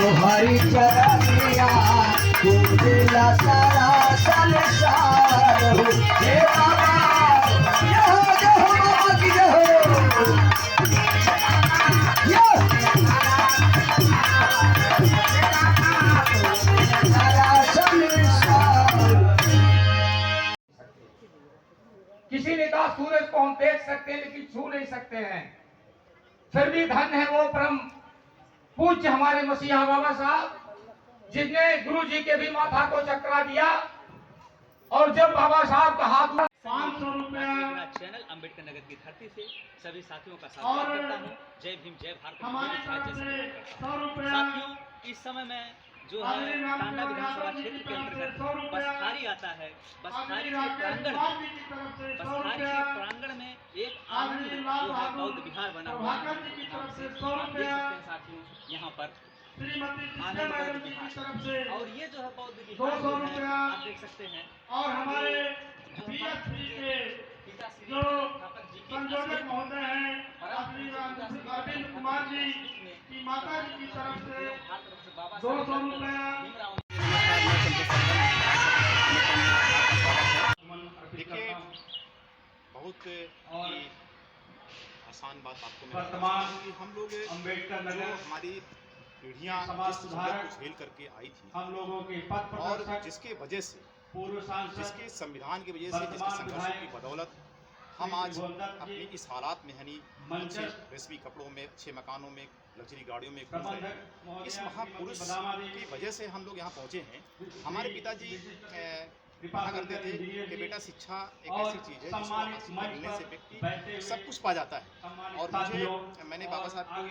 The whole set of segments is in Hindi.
तुम्हारी चरनिया पूजला सारा संसार हो। हे बाबा जय हो बाबा की जय हो। किसी ने कहा सूरज को हम देख सकते हैं लेकिन छू नहीं सकते हैं, फिर भी धन है वो परम पूज्य हमारे मसीहा बाबा साहब जिसने गुरु जी के भी माथा को चकरा दिया। और जब बाबा साहब का हाथ में 500 रुपया चैनल अंबेडकर नगर की धरती से सभी साथियों का स्वागत करता हूं। जय भीम जय भारत। हमारे तरफ से 100 रुपया साथियों, इस समय में जो है टांडा विधानसभा क्षेत्र के अंतर्गत बसखारी आता है। बसखारी के प्रांगण में एक आनंद जो है बौद्ध विहार बना हुआ है। आप देख सकते हैं साथियों, यहाँ पर आनंद बौद्ध विहार, और ये जो है बौद्ध विहार जो है आप देख सकते हैं। और हमारे पीएचपी के जो संयोजक महोदय हैं अरविंद कुमार जी की माता जी की तरफ से 200 रुपया। देखिए, बहुत ही आसान बात आपको मैं वर्तमान कि हम लोग अंबेडकर जो नगर हमारी पीढ़ियां समाज जिस झंझट सुधारक को झेल करके आई थी हम लोगों के पथ और प्रदर्शक जिसके वजह से पूर्व सांसद जिसके संविधान की वजह से जिसके संघर्षों की बदौलत हम आज अपनी इस हालात में यानी अच्छे रेशमी कपड़ों में, अच्छे मकानों में, लग्जरी गाड़ियों में घूम रहे हैं। इस महापुरुष की वजह से हम लोग यहाँ पहुँचे हैं। हमारे पिताजी कहा करते थे कि बेटा शिक्षा एक ऐसी चीज़ है जिसको हासिल करने से व्यक्ति सब कुछ पा जाता है। और मैंने बाबा साहब को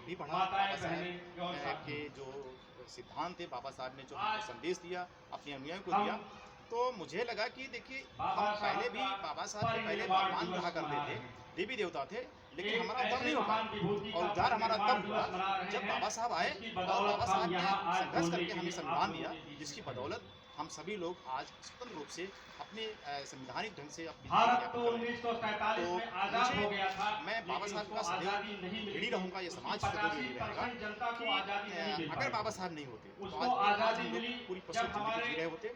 भी पढ़ा। बाबा साहब के जो सिद्धांत थे, बाबा साहब ने जो हमको संदेश दिया, अपने अनुयायियों को दिया, तो मुझे लगा कि देखिए हम पहले भी बाबा साहब के पहले भगवान कहा करते थे, देवी देवता थे, लेकिन हमारा उद्धार नहीं होगा। और उद्धार हमारा तब हुआ जब बाबा साहब आए और बाबा साहब ने संघर्ष करके हमें संविधान दिया, जिसकी बदौलत हम सभी लोग आज स्वतंत्र रूप से अपने संवैधानिक ढंग से अपनी भारत तो 1947 में आजाद हो गया था। मैं बाबा साहब का सदैव ऋणी रहूंगा। ये समाज जनता को आजादी नहीं मिली। अगर बाबा साहब नहीं होते तो उसको आजादी मिली पूरी जब प्रस्तुत हमारे जी रहे होते।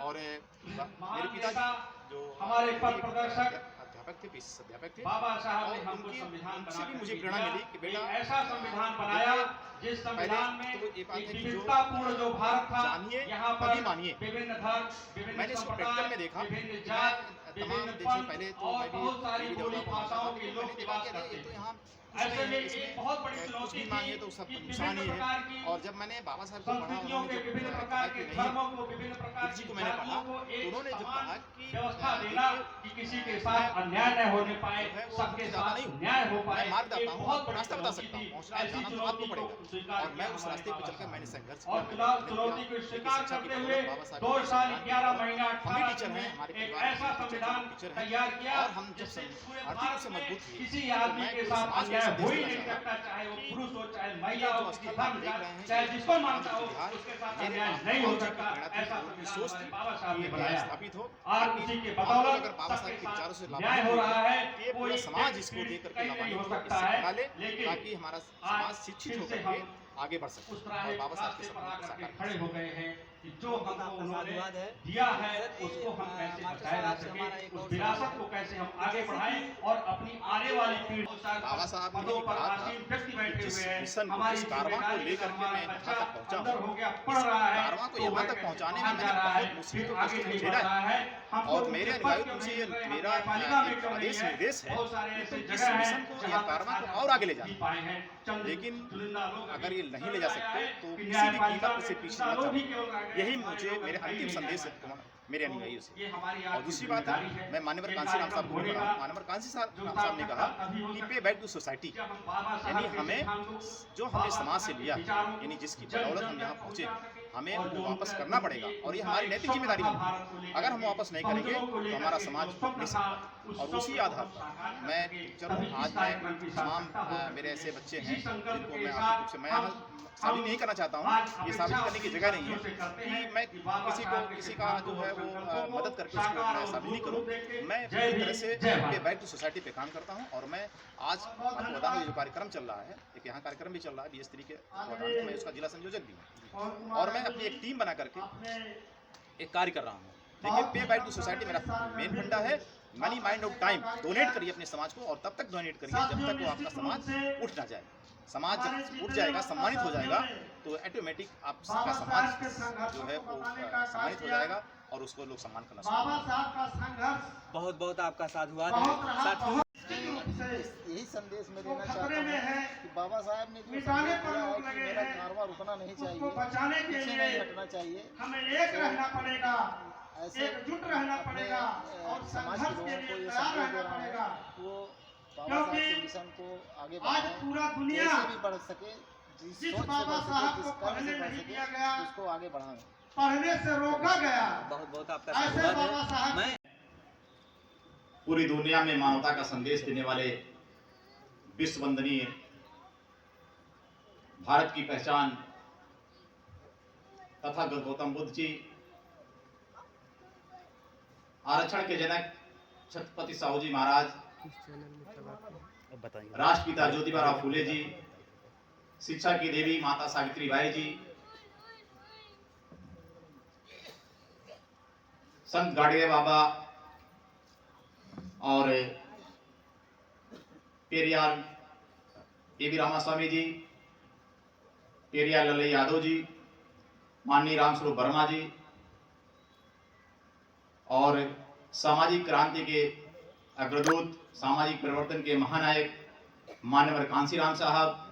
और मेरे पिताजी जो हमारे पथ प्रदर्शक अध्यापक थे, पीएससी अध्यापक थे, बाबा साहब ने और हमको संविधान उनसे भी बना मुझे प्रेरणा मिली कि बेटा ऐसा संविधान बनाया जिस संविधान में तो ये बात है कि विविधतापूर्ण जो भारत था, जानिए यहाँ तभी पर मानिए। विभिन्न धर्म, विभिन्न मैंने इसको प्रैक्टिकल में देखा। विभिन्न जात, तमाम विभिन्न देखिए, पहले तो और मैं भी बहुत सारी देवी बोली देवताओं को भाषाओं मानता के था, लोग मैंने देखा निवास कि करते ये तो थे। यहाँ ऐसे में इसमें एक बहुत बड़ी कुछ चुनौती भी मांगे तो सब कि इंसान ही विभिन्न प्रकार की है। और जब मैंने बाबा साहब को पढ़ा, संस्कृतियों के विभिन्न प्रकार के धर्मों को, विभिन्न प्रकार की को मैंने पढ़ा, जातियों को तो एक उन्होंने जब समान कहा कि व्यवस्था देना कि किसी के साथ अन्याय न होने पाए, सबके साथ न्याय हो पाए, मैं मार्ग दाता हूँ, बहुत बड़ी रास्ता बता सकता हूँ, चुनौती पहुँचना थी। ऐसी जाना तो आपको चुनौती को पड़ेगा। स्वीकार और मैं किया उस हमारे रास्ते पर बाबा चलकर साहब। मैंने संघर्ष और किया। चुनौती को स्वीकार शिक्षा की करते बदौलत हुए बाबा साहब 2 के साल संविधान 11 की महीना हम भी 18 टीचर दिन हैं, में हमारे एक परिवार ऐसा में संविधान टीचर हैं। तैयार किया और हम जब जिससे पूरे आर्थिक भारत से में मजबूत हुए, किसी तो आदमी मैं के पूरे साथ समाज को अन्याय संदेश हो ही देना नहीं चाहता सकता, चाहे वो कि पुरुष हो, चाहे महिला ये हो, जो किसी स्थल आप धर्म देख का, रहे हैं, चाहे ये जिसको जो मानता हो बिहार, उसके साथ मेरे अन्याय बाबा नहीं हो जी की सकता। प्रेरणा थी, ऐसा उनकी संविधान सोच हमारे थी बाबा साहब कि ने ये बनाया स्थापित हो, और ताकि उसी के हम लोग बदौलत अगर बाबा साहब सबके के विचारों से साथ न्याय हो लाभान्वित रहा है। तो ये कोई पूरा समाज एक इसको देख करके कहीं नहीं हो लाभान्वित सकता इससे है, बना ले, लेकिन ताकि हमारा समाज शिक्षित फिर से होकर के हम आगे बढ़ सके उस तरह और बाबा साहब के रास्ते पर सपनों को आकर के साकार कर खड़े सके। हो गए हैं कि जो हमको उन्होंने दिया है उसको हम कैसे बचाए रख सके, उस विरासत को कैसे हम आगे बढ़ाएं और अपनी आने वाली पीढ़ी बाबा साहब ने पदों पर कहा था आसीन व्यक्ति बैठे जिस हुए हैं, मिशन को, हमारी जिस कारवां को जिम्मेदारी लेकर के मैं हमारा यहाँ बच्चा तक पहुँचा अंदर हूँ, हो गया, इस पढ़ रहा है, कारवां को तो यहाँ वह तक कैसे पहुँचाने में बाहर मैंने जा रहा है, बहुत मुसीबतों फिर को आगे नहीं झेला बढ़ रहा है। है। हमको और मेरे उनसे पद अनुयायियों क्यों से नहीं मिल रहे, हम मेरा न्यायपालिका में क्यों नहीं आदेश है। निर्देश है बहुत सारे ऐसे कि इस जगह मिशन हैं को, जहाँ ये कारवां तक को और आगे ले जाना। पाए हैं। चंद लेकिन चुनिंदा लोग अगर ये नहीं ले जा सकते तो कि किसी भी न्यायपालिका कीमत से में पीछे चुनिंदा मत लोग ही जाओ। केवल आ गए, यही हमारे मुझे लोग मेरे दिखाई अंतिम नहीं संदेश जाएगा। है मेरे अनुयायियों से। ये हमारी और दूसरी बात है, मैं माननीय कांसीराम साहब को भी पढ़ा, माननीय कांसी साहब ने कहा कि पे बैक टू सोसाइटी, यानी हमें जो हमने समाज से लिया यानी जिसकी बदौलत हम यहाँ पहुँचे, हमें वो वापस करना पड़ेगा। और ये हमारी नैतिक जिम्मेदारी बनती है। अगर हम वापस नहीं करेंगे तो हमारा समाज रुक नहीं सकता। और उसी आधार पर मैं टीचर हूँ। आज मैं तमाम मेरे ऐसे बच्चे हैं जिनको मैं आर्थिक रूप से मैं साबित नहीं करना चाहता हूँ, ये साबित करने की जगह नहीं है कि मैं किसी का जो है वो मदद करके उसको मैं साबित नहीं करूँ। मैं पूरी तरह से पे बैक टू सोसाइटी पे काम करता हूँ और मैं आज आपको बता दूँ, जो कार्यक्रम चल रहा है, एक यहाँ कार्यक्रम भी चल रहा है BS3 के, मैं उसका जिला संयोजक भी हूँ और मैं अपनी एक टीम बना करके एक कार्य कर रहा हूँ। देखिए, पे बैक टू सोसाइटी मेरा मेन फंडा है। मनी माइंड और टाइम डोनेट करिए अपने समाज को, और तब तक डोनेट करिए जब तक वो आपका समाज उठ ना जाए। समाज जब उठ जाएगा, सम्मानित हो जाएगा, तो ऑटोमेटिक आपका समाज जो है वो सम्मानित हो जाएगा और उसको लोग सम्मान करना शुरू करेंगे। बहुत बहुत आपका साधुवाद है। साथियों, यही संदेश मैं देना चाहता हूँ कि बाबा साहब ने जो संदेश दिया है कि मेरा कारवां रुकना नहीं चाहिए, पीछे नहीं हटना चाहिए, हमें एक रहना पड़ेगा, ऐसे एकजुट रहना पड़ेगा और समाज संघर्ष के के लोगों को लिए ये तैयार संदेश दे रहना रहा पड़ेगा। है वो बाबा साहब के मिशन को आगे आज बढ़ाएं, पूरा दुनिया जैसे भी बढ़ सके, जिस जिस सोच से बाबा बढ़ साहब सके, को जिस कर्म पढ़ने से बढ़ नहीं सके, दिया गया, उसको आगे बढ़ाएं। पढ़ने से रोका गया, बहुत बहुत आपका ऐसे साधुवाद बाबा है। साहब मैं पूरी दुनिया में मानवता का संदेश देने वाले विश्व वंदनीय भारत की पहचान तथा गौतम बुद्ध जी, आरक्षण के जनक छत्रपति साहू जी महाराज, राष्ट्रपिता ज्योतिबा फूले जी, शिक्षा की देवी माता सावित्रीबाई जी, संत गाड़िया बाबा और पेरियार A.V. रामास्वामी जी, पेरियार लल्लई यादव जी, माननीय रामस्वरूप वर्मा जी और सामाजिक क्रांति के अग्रदूत, सामाजिक परिवर्तन के महानायक माननीय कांसीराम साहब,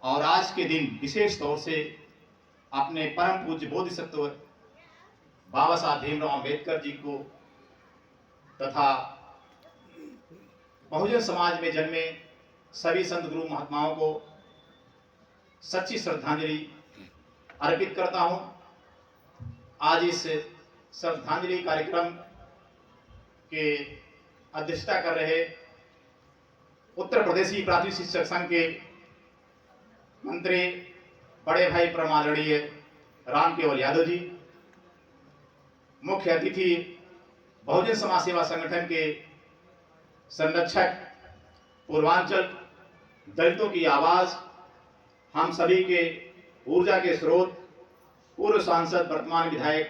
और आज के दिन विशेष तौर से अपने परम पूज्य बोधिसत्व बाबा साहब भीमराव अम्बेडकर जी को तथा बहुजन समाज में जन्मे सभी संत गुरु महात्माओं को सच्ची श्रद्धांजलि अर्पित करता हूं। आज इस श्रद्धांजलि कार्यक्रम के अध्यक्षता कर रहे उत्तर प्रदेशी प्राथमिक शिक्षक संघ के मंत्री बड़े भाई परमादरणीय राम केवल यादव जी, मुख्य अतिथि बहुजन समाज सेवा संगठन के संरक्षक, पूर्वांचल दलितों की आवाज, हम सभी के ऊर्जा के स्रोत, पूर्व सांसद वर्तमान विधायक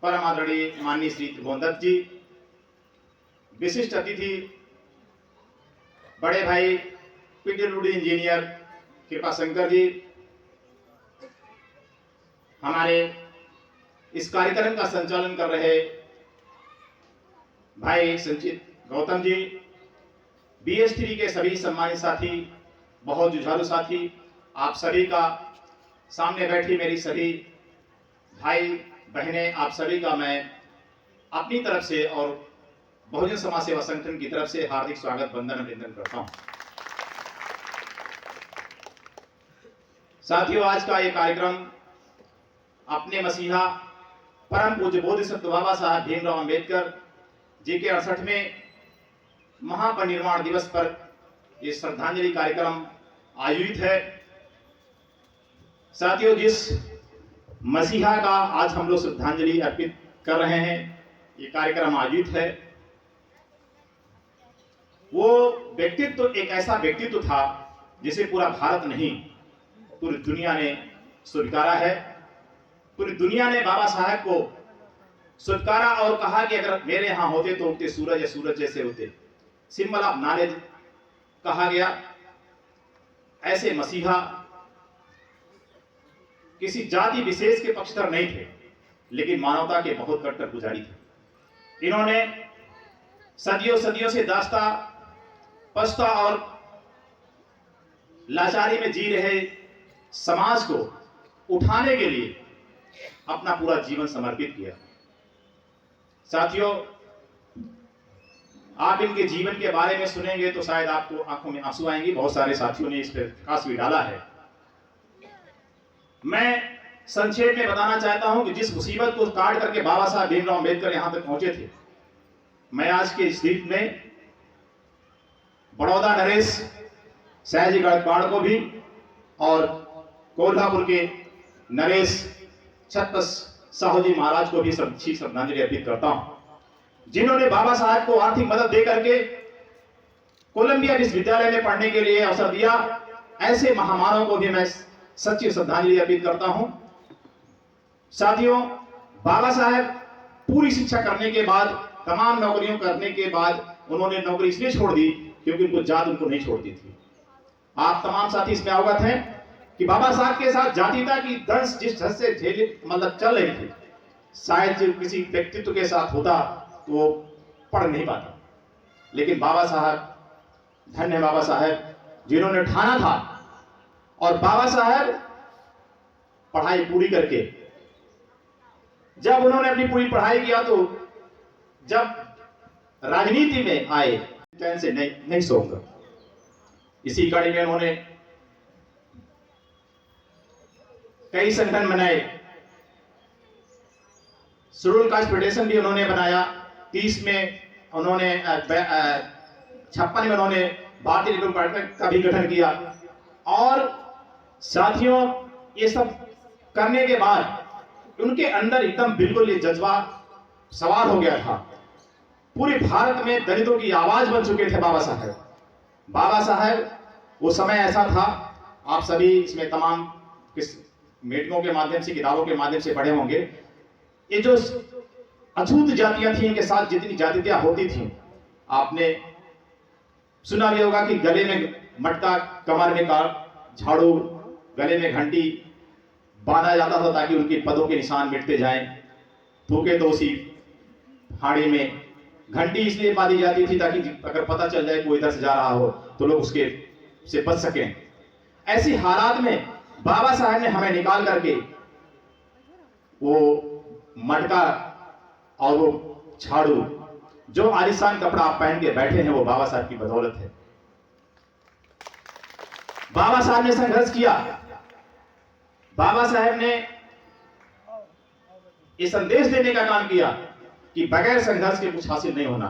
परम आदरणीय माननीय श्री त्रिभुवन दत्त जी, विशिष्ट अतिथि बड़े भाई PWD इंजीनियर कृपा शंकर जी, हमारे इस कार्यक्रम का संचालन कर रहे भाई संचित गौतम जी, BS3 के सभी सम्मानित साथी, बहुत जुझारू साथी, आप सभी का सामने बैठी मेरी सभी भाई बहनें, आप सभी का मैं अपनी तरफ से और बहुजन समाज सेवा संगठन की तरफ से हार्दिक स्वागत, वंदन, अभिनंदन करता हूं। साथियों, आज का ये कार्यक्रम अपने मसीहा परम पूज्य बोधिसत्व बाबा साहब भीमराव अम्बेडकर जी के 68वें महापरिनिर्वाण दिवस पर ये श्रद्धांजलि कार्यक्रम आयोजित है। साथियों, जिस मसीहा का आज हम लोग श्रद्धांजलि अर्पित कर रहे हैं, ये कार्यक्रम आयोजित है, वो व्यक्तित्व एक ऐसा व्यक्तित्व था जिसे पूरा भारत नहीं, पूरी दुनिया ने स्वीकारा है। पूरी दुनिया ने बाबा साहब को स्वीकारा और कहा कि अगर मेरे यहां होते तो उगते सूरज या सूरज जैसे होते, सिंबल ऑफ नॉलेज कहा गया। ऐसे मसीहा किसी जाति विशेष के पक्षधर नहीं थे, लेकिन मानवता के बहुत कट्टर पुजारी थे। इन्होंने सदियों सदियों से दास्ता, पछता और लाचारी में जी रहे समाज को उठाने के लिए अपना पूरा जीवन समर्पित किया। साथियों, आप इनके जीवन के बारे में सुनेंगे तो शायद आपको आंखों में आंसू आएंगे। बहुत सारे साथियों ने इस पर प्रकाश भी डाला है। मैं संक्षेप में बताना चाहता हूं कि जिस मुसीबत को काट करके बाबा साहब भीमराव अम्बेडकर यहां तक पहुंचे थे, मैं आज के स्थिति में बड़ौदा नरेश सयाजी गायकवाड़ को भी और कोल्हापुर के नरेश छत्रपति साहू जी महाराज को भी अच्छी श्रद्धांजलि अर्पित करता हूं, जिन्होंने बाबा साहब को आर्थिक मदद दे करके कोलंबिया विश्वविद्यालय में पढ़ने के लिए अवसर दिया। ऐसे महामानवों को भी मैं सच्ची श्रद्धांजलि अर्पित करता हूं। साथियों, बाबा साहब पूरी शिक्षा करने के बाद, तमाम नौकरियों करने के बाद उन्होंने नौकरी इसलिए छोड़ दी क्योंकि उनको जात उनको नहीं छोड़ती थी। आप तमाम साथी इसमें अवगत हैं कि बाबा साहब के साथ जातीयता की दंश जिस ढंग से झेली चल रही थी, शायद जो किसी व्यक्तित्व के साथ होता तो वो पढ़ नहीं पाता। लेकिन बाबा साहब, धन्य बाबा साहब, जिन्होंने ठाना था, और बाबा साहब पढ़ाई पूरी करके जब उन्होंने अपनी पूरी पढ़ाई किया तो जब राजनीति में आए, चैन से नहीं सोऊंगा, इसी कड़ी में उन्होंने कई संगठन बनाए। शेड्यूल कास्ट फेडरेशन भी उन्होंने बनाया। 30 में उन्होंने 56 में उन्होंने भारतीय रिपब्लिक पार्टी का भी गठन किया। और साथियों, ये सब करने के बाद उनके अंदर एकदम बिल्कुल ये जज्बा सवार हो गया था। पूरे भारत में दलितों की आवाज बन चुके थे बाबा साहब। बाबा साहब वो समय ऐसा था, आप सभी इसमें तमाम मीटिंगों के माध्यम से, किताबों के माध्यम से पढ़े होंगे, ये जो अछूत जातियां थी, इनके साथ जितनी जातियां होती थी, आपने सुना भी होगा कि गले में मटका, कमर में झाड़ू, गले में घंटी बांधा जाता था ताकि उनके पदों के निशान मिटते जाएं। थूके तो उसी हाड़ी में। घंटी इसलिए बांधी जाती थी ताकि अगर पता चल जाए कोई इधर से जा रहा हो तो लोग उसके से बच सकें। ऐसी हालात में बाबा साहब ने हमें निकाल करके वो मटका और वो झाड़ू, जो आलिशान कपड़ा आप पहन के बैठे हैं, वो बाबा साहब की बदौलत है। बाबा साहब ने संघर्ष किया। बाबा साहब ने ये संदेश देने का काम किया कि बगैर संघर्ष के कुछ हासिल नहीं होना।